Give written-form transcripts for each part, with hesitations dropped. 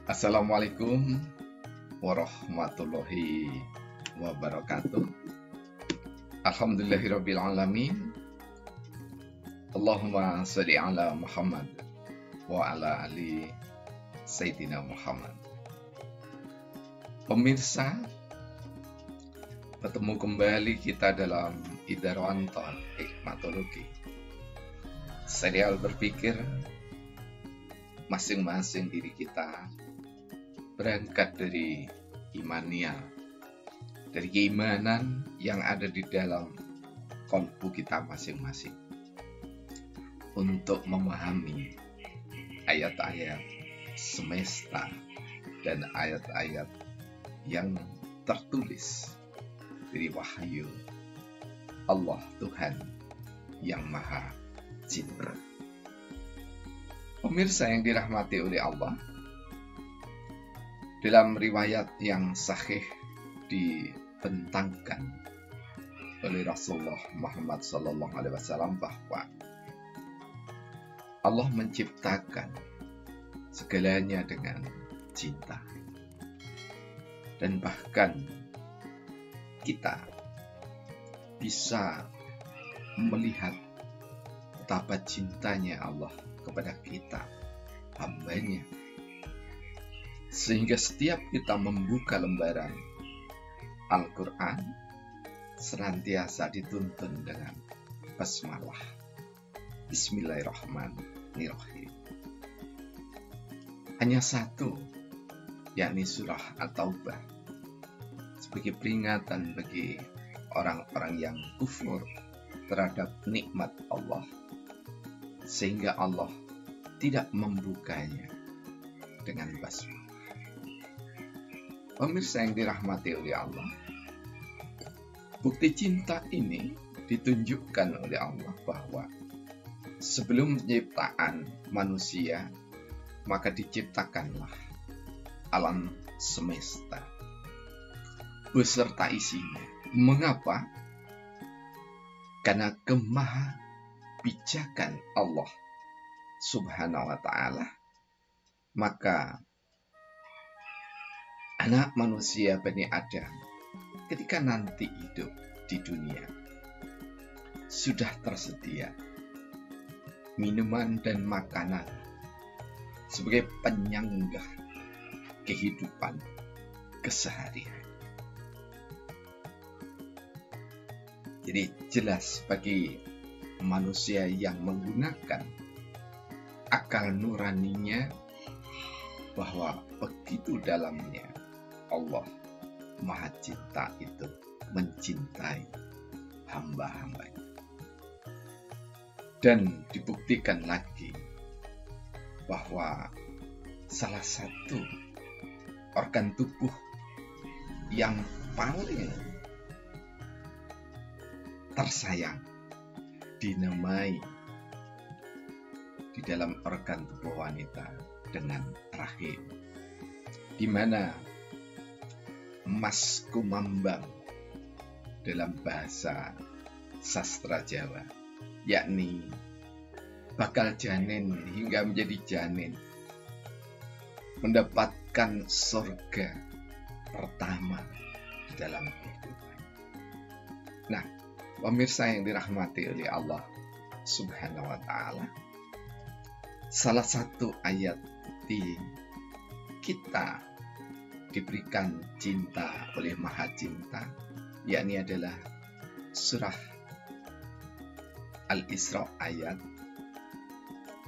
Assalamualaikum warahmatullahi wabarakatuh. Alhamdulillahirabbil alamin. Allahumma shalli ala Muhammad wa ala ali Sayyidina Muhammad. Pemirsa, bertemu kembali kita dalam Idaroanton Hikmatologi. Serial berpikir masing-masing diri kita berangkat dari imania, dari keimanan yang ada di dalam kolbu kita masing-masing, untuk memahami ayat-ayat semesta dan ayat-ayat yang tertulis dari wahyu Allah Tuhan yang Maha Cinta. Pemirsa yang dirahmati oleh Allah, dalam riwayat yang sahih dibentangkan oleh Rasulullah Muhammad SAW bahwa Allah menciptakan segalanya dengan cinta, dan bahkan kita bisa melihat betapa cintanya Allah kepada kita, hambanya, sehingga setiap kita membuka lembaran Al-Quran senantiasa dituntun dengan basmalah, Bismillahirrahmanirrahim. Hanya satu, yakni surah At-Taubah, sebagai peringatan bagi orang-orang yang kufur terhadap nikmat Allah, sehingga Allah tidak membukanya dengan basmalah. Pemirsa yang dirahmati oleh Allah, bukti cinta ini ditunjukkan oleh Allah bahwa sebelum penciptaan manusia, maka diciptakanlah alam semesta beserta isinya. Mengapa? Karena kemaha bijakan Allah Subhanahu wa ta'ala, maka anak manusia Bani Adam ketika nanti hidup di dunia sudah tersedia minuman dan makanan sebagai penyanggah kehidupan keseharian. Jadi jelas bagi manusia yang menggunakan akal nuraninya bahwa begitu dalamnya Allah Maha Cinta itu mencintai hamba-hambanya. Dan dibuktikan lagi bahwa salah satu organ tubuh yang paling tersayang dinamai di dalam organ tubuh wanita dengan rahim, di mana mas kumambang dalam bahasa sastra Jawa, yakni bakal janin hingga menjadi janin, mendapatkan surga pertama di dalam kehidupan. Nah, pemirsa yang dirahmati oleh Allah Subhanahu wa ta'ala, salah satu ayat di kita diberikan cinta oleh Maha Cinta, yakni adalah surah Al-Isra ayat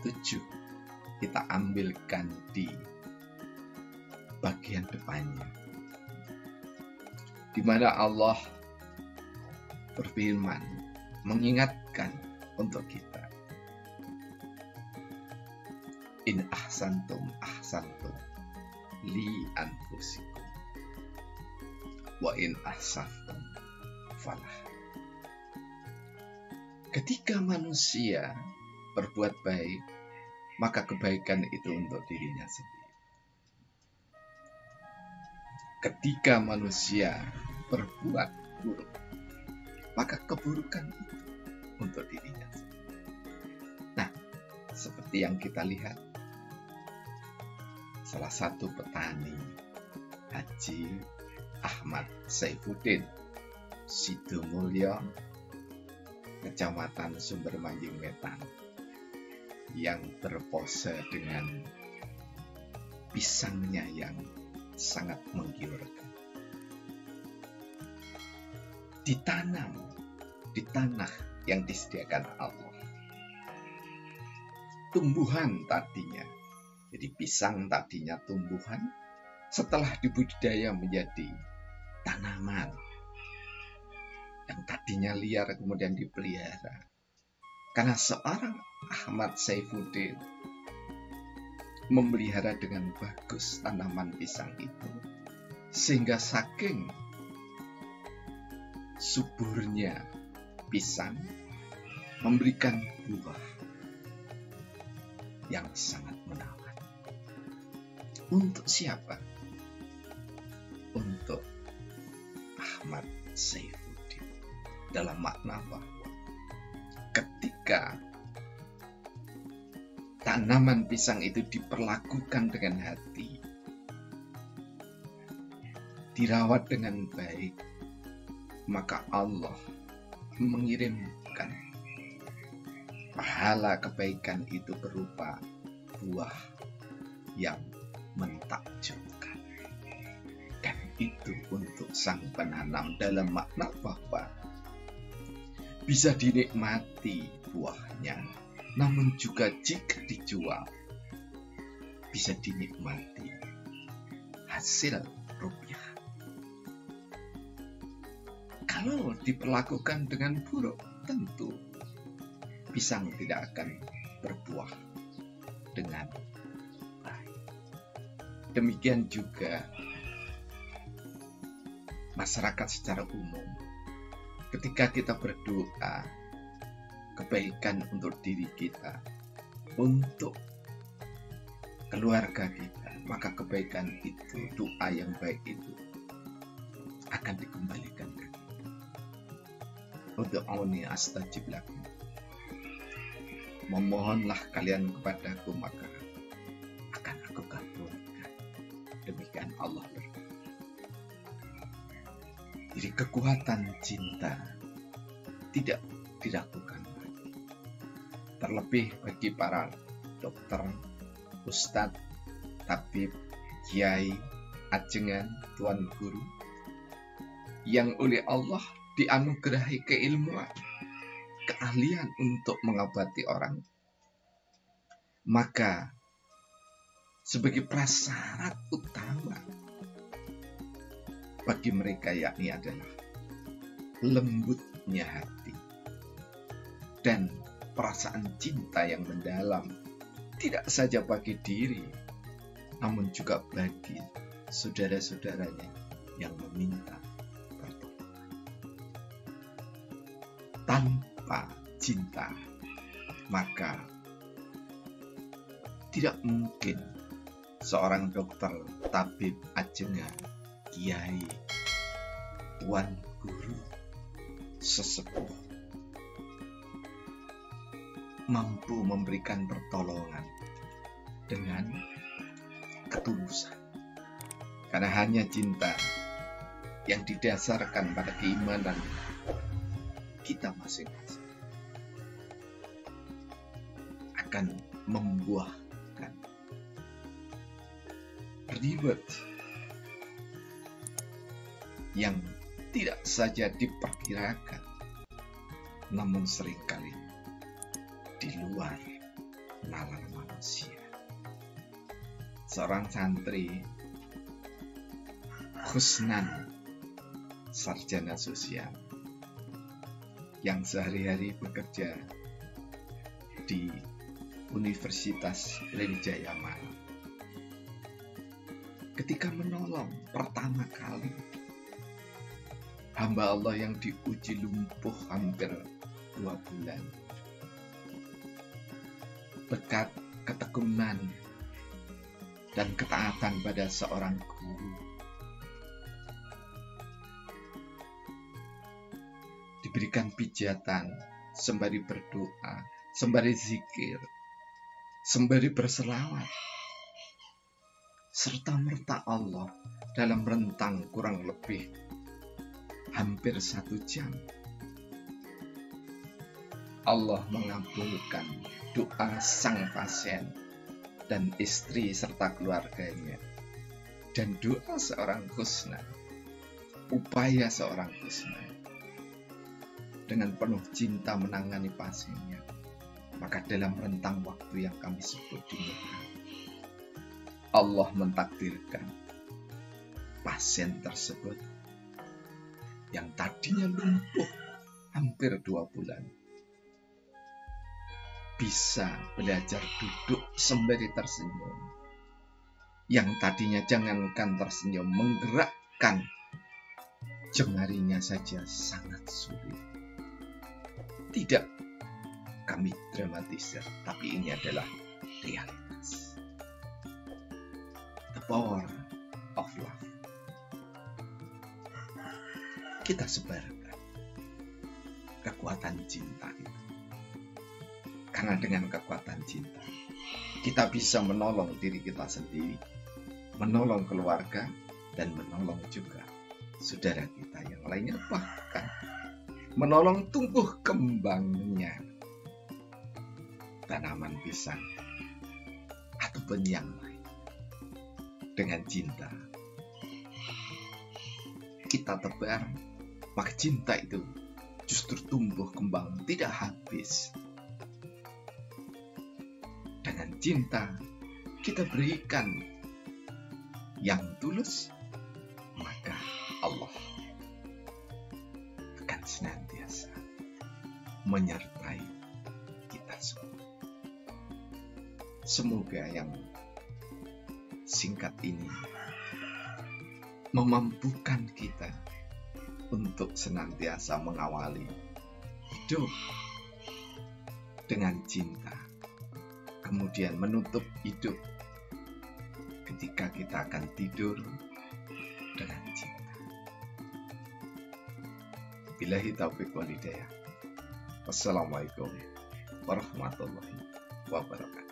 7. Kita ambilkan di bagian depannya, di mana Allah berfirman mengingatkan untuk kita, in ahsantum ahsantum li anfusikum wa in ahsantum falah. Ketika manusia berbuat baik, maka kebaikan itu untuk dirinya sendiri. Ketika manusia berbuat buruk, maka keburukan itu untuk dirinya sendiri. Nah, seperti yang kita lihat, salah satu petani, Haji Ahmad Saifuddin, Sidomulyo, Kecamatan Sumber Manjing Wetan, yang berpose dengan pisangnya yang sangat menggiurkan. Ditanam di tanah yang disediakan Allah. Tumbuhan tadinya, jadi pisang tadinya tumbuhan, setelah dibudidaya menjadi tanaman yang tadinya liar kemudian dipelihara. Karena seorang Ahmad Saifuddin memelihara dengan bagus tanaman pisang itu, sehingga saking suburnya pisang memberikan buah yang sangat menawan. Untuk siapa? Untuk Ahmad Saifuddin. Dalam makna bahwa ketika tanaman pisang itu diperlakukan dengan hati, dirawat dengan baik, maka Allah mengirimkan pahala kebaikan itu berupa buah yang mentakjubkan. Dan itu untuk sang penanam, dalam makna bahwa bisa dinikmati buahnya, namun juga jika dijual bisa dinikmati hasil rupiah. Kalau diperlakukan dengan buruk, tentu pisang tidak akan berbuah dengan baik. Demikian juga masyarakat secara umum. Ketika kita berdoa kebaikan untuk diri kita, untuk keluarga kita, maka kebaikan itu, doa yang baik itu akan dikembalikan. Ud'uni astajib lakum. Memohonlah kalian kepadaku, maka akan aku kabulkan. Demikian Allah berfirman. Jadi kekuatan cinta tidak diragukan lagi. Terlebih bagi para dokter, ustadz, tabib, kiai, ajengan, tuan guru, yang oleh Allah dianugerahi keilmuan, keahlian untuk mengobati orang. Maka sebagai prasyarat utama bagi mereka yakni adalah lembutnya hati dan perasaan cinta yang mendalam, tidak saja bagi diri, namun juga bagi saudara-saudaranya yang meminta pertolongan. Tanpa cinta, maka tidak mungkin seorang dokter, tabib, ajengan, kiai, tuan guru, sesepuh mampu memberikan pertolongan dengan ketulusan. Karena hanya cinta yang didasarkan pada keimanan kita masing-masing akan membuahkan reward yang tidak saja diperkirakan, namun seringkali di luar nalar manusia. Seorang santri, Khusnan, sarjana sosial, yang sehari-hari bekerja di Universitas Brawijaya Malang, ketika menolong pertama kali hamba Allah yang diuji lumpuh hampir 2 bulan, berkat ketekunan dan ketaatan pada seorang guru, diberikan pijatan sembari berdoa, sembari zikir, sembari berselawat, serta-merta Allah dalam rentang kurang lebih hampir 1 jam. Allah mengabulkan doa sang pasien dan istri serta keluarganya, dan doa seorang husna, upaya seorang husna dengan penuh cinta menangani pasiennya. Maka dalam rentang waktu yang kami sebut demikian, Allah mentakdirkan pasien tersebut yang tadinya lumpuh hampir 2 bulan bisa belajar duduk sembari tersenyum. Yang tadinya jangankan tersenyum, menggerakkan jemarinya saja sangat sulit. Tidak kami dramatisir, tapi ini adalah realitas. The power of love. Kita sebarkan kekuatan cinta itu. Karena dengan kekuatan cinta, kita bisa menolong diri kita sendiri, menolong keluarga, dan menolong juga saudara kita yang lainnya, bahkan menolong tumbuh kembangnya tanaman pisang ataupun yang lain. Dengan cinta kita tebar, maka cinta itu justru tumbuh kembang, tidak habis. Dengan cinta kita berikan yang tulus, maka Allah akan senantiasa menyertai kita semua. Semoga yang singkat ini memampukan kita untuk senantiasa mengawali hidup dengan cinta, kemudian menutup hidup ketika kita akan tidur dengan cinta. Billahi taufiq wal hidayah. Wassalamualaikum warahmatullahi wabarakatuh.